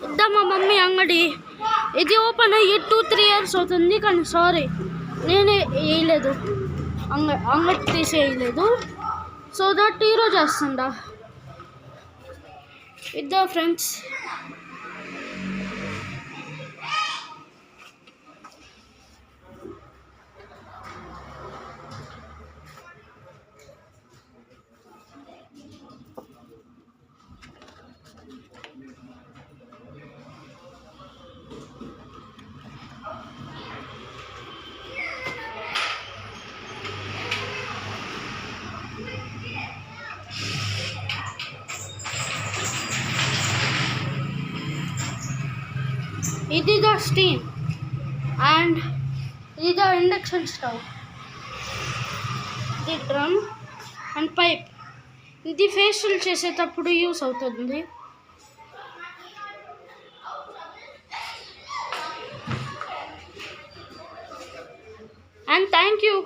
ఇద్దా మా మమ్మీ అంగడి ఇది ఓపెన్ అయ్యి 2-3 ఇయర్స్ అవుతుంది కానీ సారీ నేనే వేయలేదు అంగడి తీసేయలేదు సో దట్ ఈరోజు వేస్తుందా ఇద్దా ఫ్రెండ్స్ ఇది ద స్టీమ్ అండ్ ఇది ద ఇండక్షన్ స్టవ్ ఇది డ్రమ్ అండ్ పైప్ ఇది ఫేషియల్ చేసేటప్పుడు యూస్ అవుతుంది and thank you